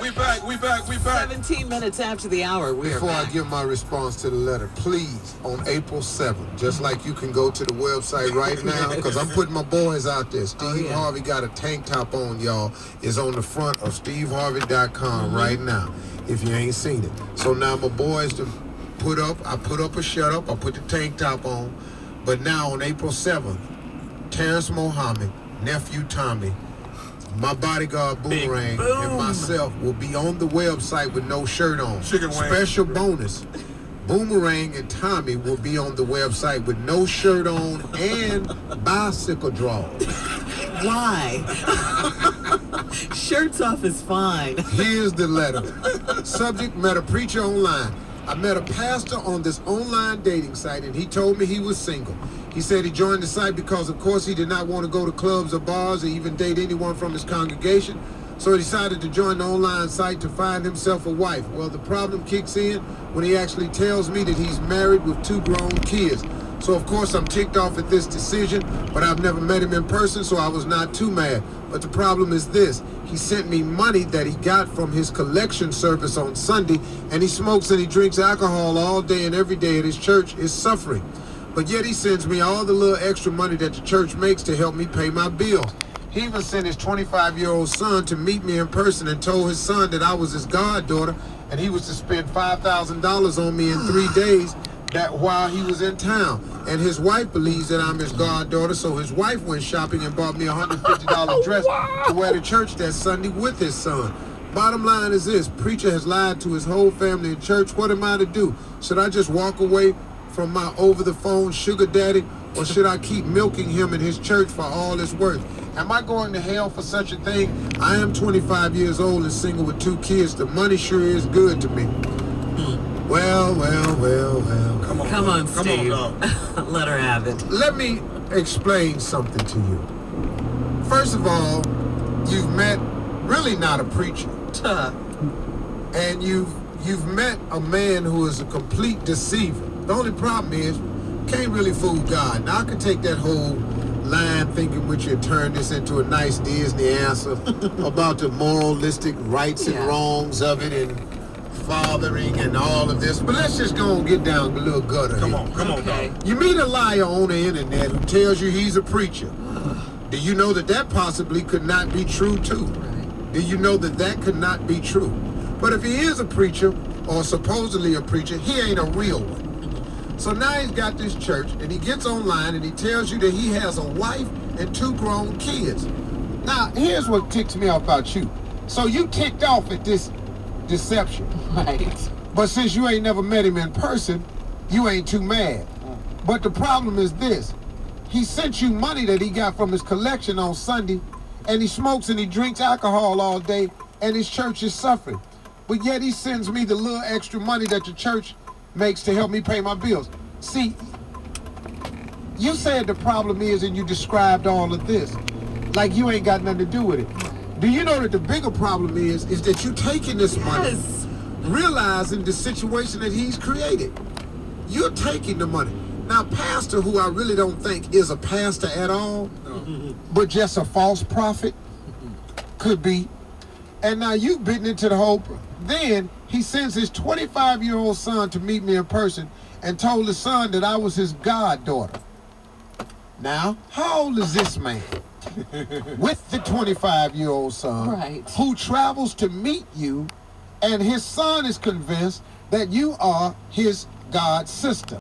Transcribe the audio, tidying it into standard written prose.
We back. 17 minutes after the hour, Before I give my response to the letter, please, on April 7th, just like you can go to the website right now, because I'm putting my boys out there. Steve Harvey got a tank top on, y'all. It's on the front of steveharvey.com right now, if you ain't seen it. So now my boys, I put up a shut up, I put the tank top on, but now on April 7th, Terrence Mohammed, nephew Tommy, my bodyguard Boomerang, and myself will be on the website with no shirt on. Special bonus, Boomerang and Tommy will be on the website with no shirt on and bicycle drawers. Why? Shirts off is fine. Here's the letter. Subject: met a preacher online. I met a pastor on this online dating site, and he told me he was single. He said he joined the site because, of course, he did not want to go to clubs or bars or even date anyone from his congregation. So he decided to join the online site to find himself a wife. Well, the problem kicks in when he actually tells me that he's married with 2 grown kids. So, of course, I'm ticked off at this decision, but I've never met him in person, so I was not too mad. But the problem is this. He sent me money that he got from his collection service on Sunday, and he smokes and he drinks alcohol all day and every day at his church is suffering. But yet he sends me all the little extra money that the church makes to help me pay my bills. He even sent his 25-year-old son to meet me in person and told his son that I was his goddaughter, and he was to spend $5,000 on me in 3 days while he was in town. And his wife believes that I'm his goddaughter, so his wife went shopping and bought me a $150 dress to wear to church that Sunday with his son. Bottom line is this: preacher has lied to his whole family in church. What am I to do? Should I just walk away from my over-the-phone sugar daddy, or should I keep milking him in his church for all it's worth? Am I going to hell for such a thing? I am 25 years old and single with 2 kids. The money sure is good to me. Well. Come on, Steve. Let her have it. Let me explain something to you. First of all, you've met really not a preacher. And you've met a man who is a complete deceiver. The only problem is, can't really fool God. Now, I could take that whole line thinking which you turn this into a nice Disney answer about the moralistic rights and wrongs of it and fathering and all of this. But let's just go and get down a little gutter. Come on, dog. You meet a liar on the internet who tells you he's a preacher. Do you know that possibly could not be true too? Do you know that could not be true? But if he is a preacher, or supposedly a preacher, he ain't a real one. So now he's got this church, and he gets online, and he tells you that he has a wife and 2 grown kids. Now, here's what ticks me off about you. So you ticked off at this deception. Right. But since you ain't never met him in person, you ain't too mad. But the problem is this. He sent you money that he got from his collection on Sunday, and he smokes and he drinks alcohol all day, and his church is suffering. But yet he sends me the little extra money that the church makes to help me pay my bills. See, you said the problem is, and you described all of this like you ain't got nothing to do with it. Do you know that the bigger problem is that you taking this money, realizing the situation that he's created. You're taking the money. Now, pastor, who I really don't think is a pastor at all, but just a false prophet, could be. And now you bitten into the whole. Then he sends his 25-year-old son to meet me in person and told his son that I was his goddaughter. Now, how old is this man? With the 25-year-old son, who travels to meet you, and his son is convinced that you are his god sister.